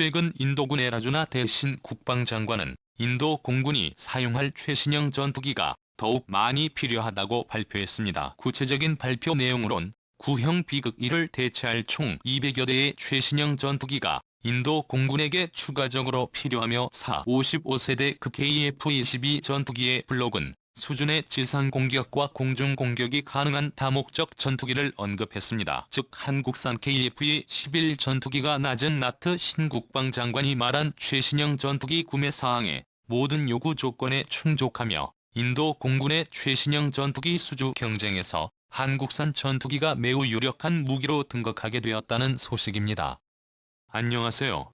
최근 인도군의 라주나 대신 국방장관은 인도 공군이 사용할 최신형 전투기가 더욱 많이 필요하다고 발표했습니다. 구체적인 발표 내용으론 구형 비극 1을 대체할 총 200여 대의 최신형 전투기가 인도 공군에게 추가적으로 필요하며 55세대 KF-22 전투기의 블록은 수준의 지상 공격과 공중 공격이 가능한 다목적 전투기를 언급했습니다. 즉 한국산 KF-21 전투기가 낮은 나트 신 국방장관이 말한 최신형 전투기 구매 사항의 모든 요구 조건에 충족하며 인도 공군의 최신형 전투기 수주 경쟁에서 한국산 전투기가 매우 유력한 무기로 등극하게 되었다는 소식입니다. 안녕하세요.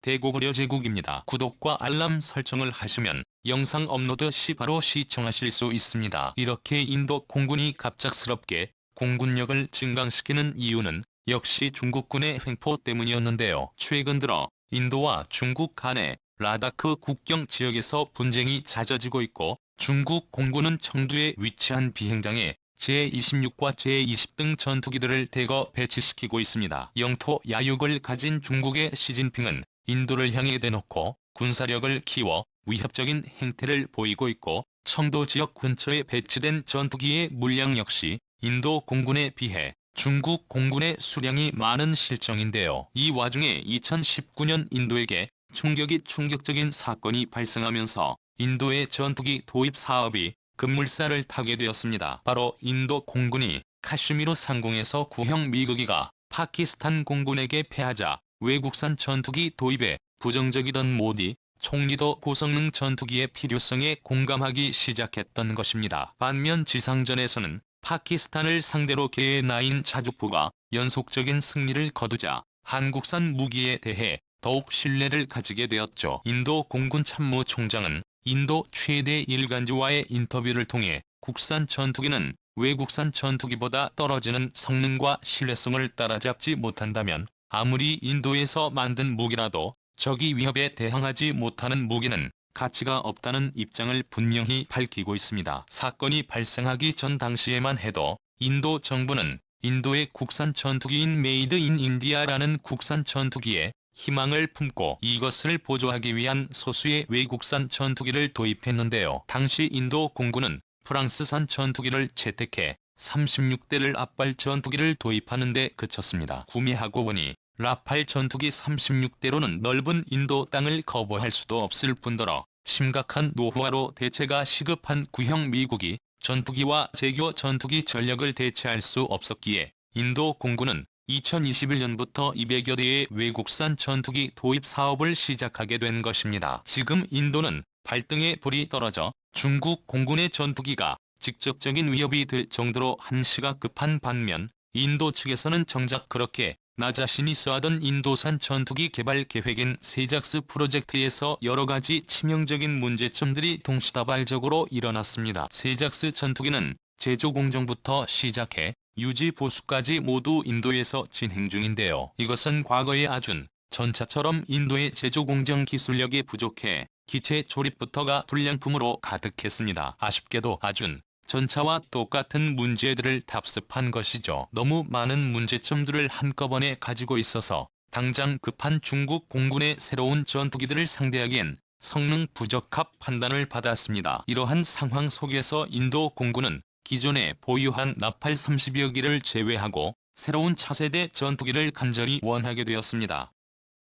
대고구려제국입니다. 구독과 알람 설정을 하시면 영상 업로드 시 바로 시청하실 수 있습니다. 이렇게 인도 공군이 갑작스럽게 공군력을 증강시키는 이유는 역시 중국군의 횡포 때문이었는데요. 최근 들어 인도와 중국 간의 라다크 국경 지역에서 분쟁이 잦아지고 있고 중국 공군은 청두에 위치한 비행장에 제-26과 제-20 등 전투기들을 대거 배치시키고 있습니다. 영토 야육을 가진 중국의 시진핑은 인도를 향해 대놓고 군사력을 키워 위협적인 행태를 보이고 있고 청도 지역 근처에 배치된 전투기의 물량 역시 인도 공군에 비해 중국 공군의 수량이 많은 실정인데요. 이 와중에 2019년 인도에게 충격적인 사건이 발생하면서 인도의 전투기 도입 사업이 급물살을 타게 되었습니다. 바로 인도 공군이 카슈미르 상공에서 구형 미국기가 파키스탄 공군에게 패하자 외국산 전투기 도입에 부정적이던 모디 총리도 고성능 전투기의 필요성에 공감하기 시작했던 것입니다. 반면 지상전에서는 파키스탄을 상대로 개의9 자주포가 연속적인 승리를 거두자 한국산 무기에 대해 더욱 신뢰를 가지게 되었죠. 인도 공군 참모총장은 인도 최대 일간지와의 인터뷰를 통해 국산 전투기는 외국산 전투기보다 떨어지는 성능과 신뢰성을 따라잡지 못한다면 아무리 인도에서 만든 무기라도 적이 위협에 대항하지 못하는 무기는 가치가 없다는 입장을 분명히 밝히고 있습니다. 사건이 발생하기 전 당시에만 해도 인도 정부는 인도의 국산 전투기인 메이드 인 인디아라는 국산 전투기에 희망을 품고 이것을 보조하기 위한 소수의 외국산 전투기를 도입했는데요. 당시 인도 공군은 프랑스산 전투기를 채택해 36대를 앞발 전투기를 도입하는 데 그쳤습니다. 구매하고 보니 라팔 전투기 36대로는 넓은 인도 땅을 커버할 수도 없을 뿐더러 심각한 노후화로 대체가 시급한 구형 미국이 전투기와 제교 전투기 전력을 대체할 수 없었기에 인도 공군은 2021년부터 200여 대의 외국산 전투기 도입 사업을 시작하게 된 것입니다. 지금 인도는 발등에 불이 떨어져 중국 공군의 전투기가 직접적인 위협이 될 정도로 한시가 급한 반면 인도 측에서는 정작 그렇게 나 자신이 써하던 인도산 전투기 개발 계획인 세작스 프로젝트에서 여러가지 치명적인 문제점들이 동시다발적으로 일어났습니다. 세작스 전투기는 제조 공정부터 시작해 유지 보수까지 모두 인도에서 진행 중인데요. 이것은 과거의 아준 전차처럼 인도의 제조 공정 기술력이 부족해 기체 조립부터가 불량품으로 가득했습니다. 아쉽게도 아준 전차와 똑같은 문제들을 답습한 것이죠. 너무 많은 문제점들을 한꺼번에 가지고 있어서 당장 급한 중국 공군의 새로운 전투기들을 상대하기엔 성능 부적합 판단을 받았습니다. 이러한 상황 속에서 인도 공군은 기존에 보유한 나팔 30여 기를 제외하고 새로운 차세대 전투기를 간절히 원하게 되었습니다.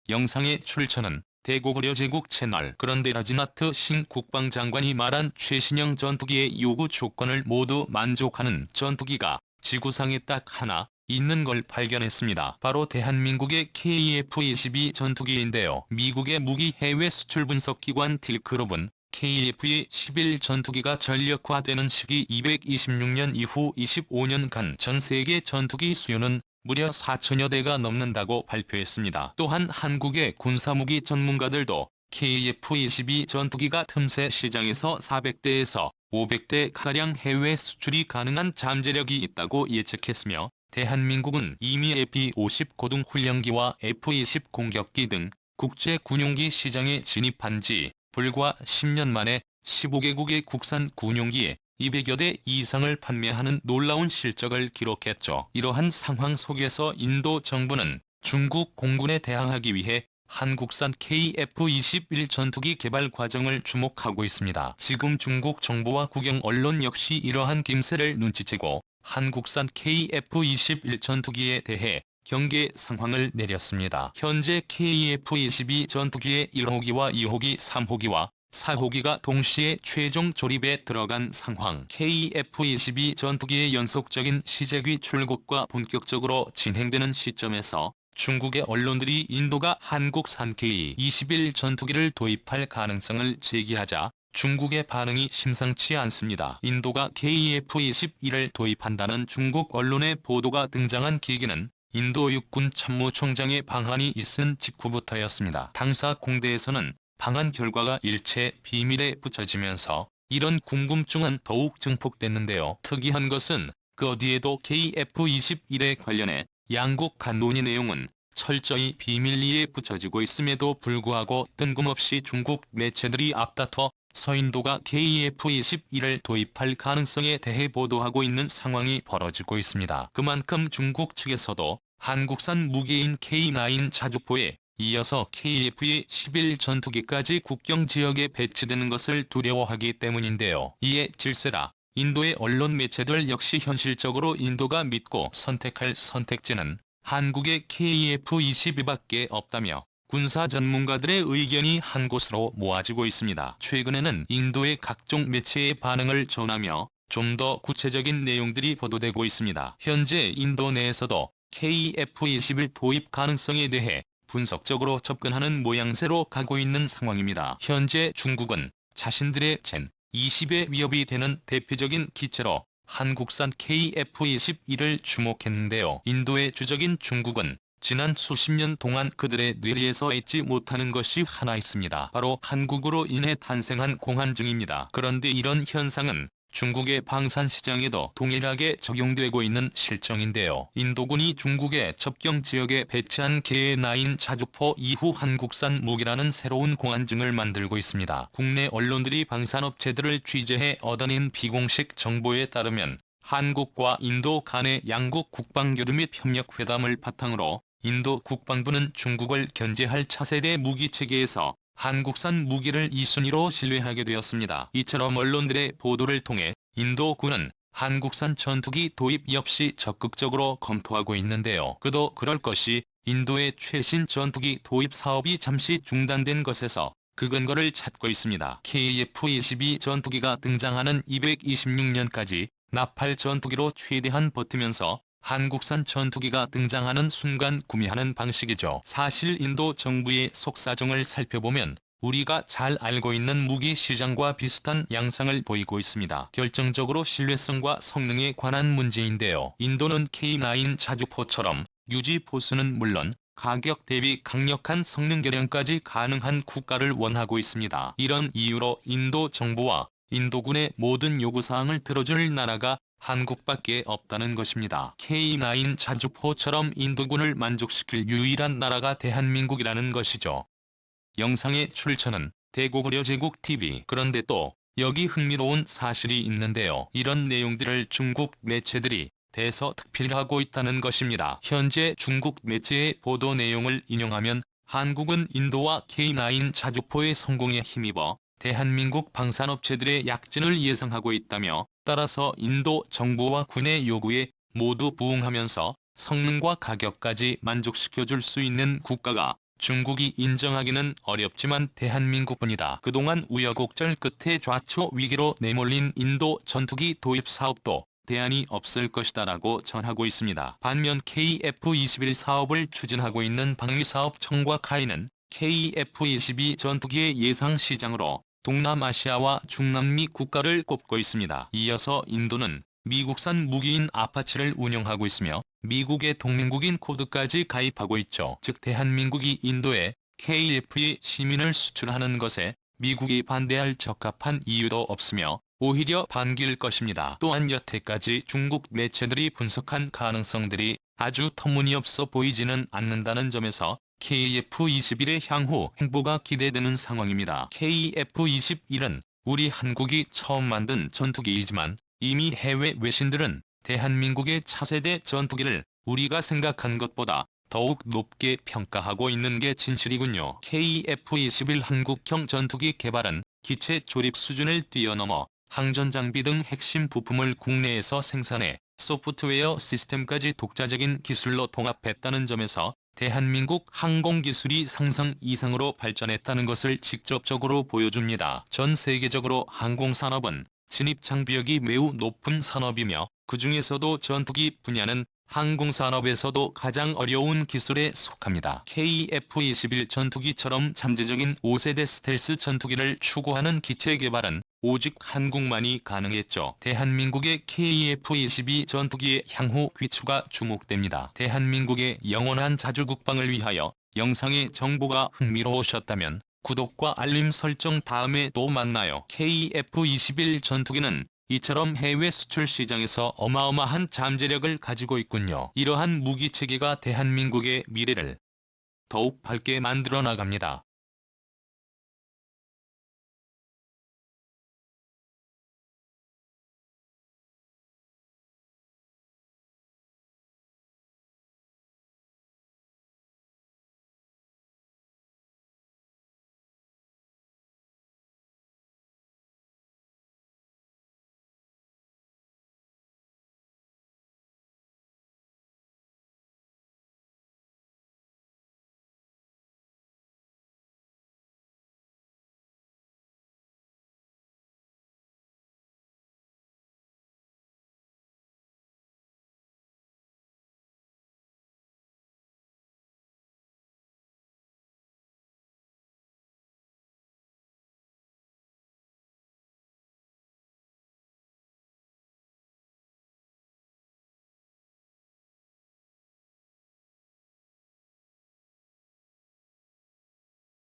영상의 출처는 대고구려제국 채널. 그런데 라지나트 신 국방장관이 말한 최신형 전투기의 요구 조건을 모두 만족하는 전투기가 지구상에 딱 하나 있는 걸 발견했습니다. 바로 대한민국의 KF-22 전투기인데요. 미국의 무기 해외 수출 분석 기관 딜크롭은 KF-21 전투기가 전력화되는 시기 226년 이후 25년간 전 세계 전투기 수요는 무려 4천여 대가 넘는다고 발표했습니다. 또한 한국의 군사무기 전문가들도 KF-22 전투기가 틈새 시장에서 400대에서 500대가량 해외 수출이 가능한 잠재력이 있다고 예측했으며 대한민국은 이미 F-50 고등훈련기와 F-20 공격기 등 국제 군용기 시장에 진입한 지 불과 10년 만에 15개국의 국산 군용기에 200여 대 이상을 판매하는 놀라운 실적을 기록했죠. 이러한 상황 속에서 인도 정부는 중국 공군에 대항하기 위해 한국산 KF-21 전투기 개발 과정을 주목하고 있습니다. 지금 중국 정부와 국영 언론 역시 이러한 김새를 눈치채고 한국산 KF-21 전투기에 대해 경계 상황을 내렸습니다. 현재 KF-22 전투기의 1호기와 2호기, 3호기와 4호기가 동시에 최종 조립에 들어간 상황. KF-22 전투기의 연속적인 시제기 출국과 본격적으로 진행되는 시점에서 중국의 언론들이 인도가 한국산 K-21 전투기를 도입할 가능성을 제기하자 중국의 반응이 심상치 않습니다. 인도가 KF-21을 도입한다는 중국 언론의 보도가 등장한 계기는 인도 육군 참모총장의 방한이 있은 직후부터였습니다. 당사 공대에서는 방한 결과가 일체 비밀에 붙여지면서 이런 궁금증은 더욱 증폭됐는데요. 특이한 것은 그 어디에도 KF-21에 관련해 양국 간 논의 내용은 철저히 비밀리에 붙여지고 있음에도 불구하고 뜬금없이 중국 매체들이 앞다퉈 서인도가 KF-21을 도입할 가능성에 대해 보도하고 있는 상황이 벌어지고 있습니다. 그만큼 중국 측에서도 한국산 무기인 K9 자주포에 이어서 KF-21 전투기까지 국경 지역에 배치되는 것을 두려워하기 때문인데요. 이에 질세라 인도의 언론 매체들 역시 현실적으로 인도가 믿고 선택할 선택지는 한국의 KF-22밖에 없다며 군사 전문가들의 의견이 한 곳으로 모아지고 있습니다. 최근에는 인도의 각종 매체의 반응을 전하며 좀 더 구체적인 내용들이 보도되고 있습니다. 현재 인도 내에서도 KF-21 도입 가능성에 대해 분석적으로 접근하는 모양새로 가고 있는 상황입니다. 현재 중국은 자신들의 젠20의 위협이 되는 대표적인 기체로 한국산 KF-21을 주목했는데요. 인도의 주적인 중국은 지난 수십 년 동안 그들의 뇌리에서 잊지 못하는 것이 하나 있습니다. 바로 한국으로 인해 탄생한 공안증입니다. 그런데 이런 현상은 중국의 방산시장에도 동일하게 적용되고 있는 실정인데요. 인도군이 중국의 접경 지역에 배치한 K9 자주포 이후 한국산 무기라는 새로운 공안증을 만들고 있습니다. 국내 언론들이 방산업체들을 취재해 얻어낸 비공식 정보에 따르면 한국과 인도 간의 양국 국방교류 및 협력회담을 바탕으로 인도 국방부는 중국을 견제할 차세대 무기체계에서 한국산 무기를 2순위로 신뢰하게 되었습니다. 이처럼 언론들의 보도를 통해 인도군은 한국산 전투기 도입 역시 적극적으로 검토하고 있는데요. 그도 그럴 것이 인도의 최신 전투기 도입 사업이 잠시 중단된 것에서 그 근거를 찾고 있습니다. KF-22 전투기가 등장하는 226년까지 나팔 전투기로 최대한 버티면서 한국산 전투기가 등장하는 순간 구매하는 방식이죠. 사실 인도 정부의 속사정을 살펴보면 우리가 잘 알고 있는 무기 시장과 비슷한 양상을 보이고 있습니다. 결정적으로 신뢰성과 성능에 관한 문제인데요. 인도는 K9 자주포처럼 유지 보수는 물론 가격 대비 강력한 성능 개량까지 가능한 국가를 원하고 있습니다. 이런 이유로 인도 정부와 인도군의 모든 요구사항을 들어줄 나라가 한국밖에 없다는 것입니다. K9 자주포처럼 인도군을 만족시킬 유일한 나라가 대한민국이라는 것이죠. 영상의 출처는 대고구려 제국TV. 그런데 또 여기 흥미로운 사실이 있는데요. 이런 내용들을 중국 매체들이 대서특필하고 있다는 것입니다. 현재 중국 매체의 보도 내용을 인용하면 한국은 인도와 K9 자주포의 성공에 힘입어 대한민국 방산업체들의 약진을 예상하고 있다며 따라서 인도 정부와 군의 요구에 모두 부응하면서 성능과 가격까지 만족시켜줄 수 있는 국가가 중국이 인정하기는 어렵지만 대한민국뿐이다. 그동안 우여곡절 끝에 좌초 위기로 내몰린 인도 전투기 도입 사업도 대안이 없을 것이다라고 전하고 있습니다. 반면 KF-21 사업을 추진하고 있는 방위사업 청과 카이는 KF-22 전투기의 예상 시장으로 동남아시아와 중남미 국가를 꼽고 있습니다. 이어서 인도는 미국산 무기인 아파치를 운영하고 있으며 미국의 동맹국인 코드까지 가입하고 있죠. 즉 대한민국이 인도에 KF 시민을 수출하는 것에 미국이 반대할 적합한 이유도 없으며 오히려 반길 것입니다. 또한 여태까지 중국 매체들이 분석한 가능성들이 아주 터무니없어 보이지는 않는다는 점에서 KF-21의 향후 행보가 기대되는 상황입니다. KF-21은 우리 한국이 처음 만든 전투기이지만 이미 해외 외신들은 대한민국의 차세대 전투기를 우리가 생각한 것보다 더욱 높게 평가하고 있는 게 진실이군요. KF-21 한국형 전투기 개발은 기체 조립 수준을 뛰어넘어 항전 장비 등 핵심 부품을 국내에서 생산해 소프트웨어 시스템까지 독자적인 기술로 통합했다는 점에서 대한민국 항공기술이 상상 이상으로 발전했다는 것을 직접적으로 보여줍니다. 전 세계적으로 항공산업은 진입 장벽이 매우 높은 산업이며 그 중에서도 전투기 분야는 항공산업에서도 가장 어려운 기술에 속합니다. KF-21 전투기처럼 잠재적인 5세대 스텔스 전투기를 추구하는 기체 개발은 오직 한국만이 가능했죠. 대한민국의 KF-22 전투기의 향후 귀추가 주목됩니다. 대한민국의 영원한 자주국방을 위하여 영상의 정보가 흥미로우셨다면 구독과 알림 설정 다음에 또 만나요. KF-21 전투기는 이처럼 해외 수출 시장에서 어마어마한 잠재력을 가지고 있군요. 이러한 무기체계가 대한민국의 미래를 더욱 밝게 만들어 나갑니다.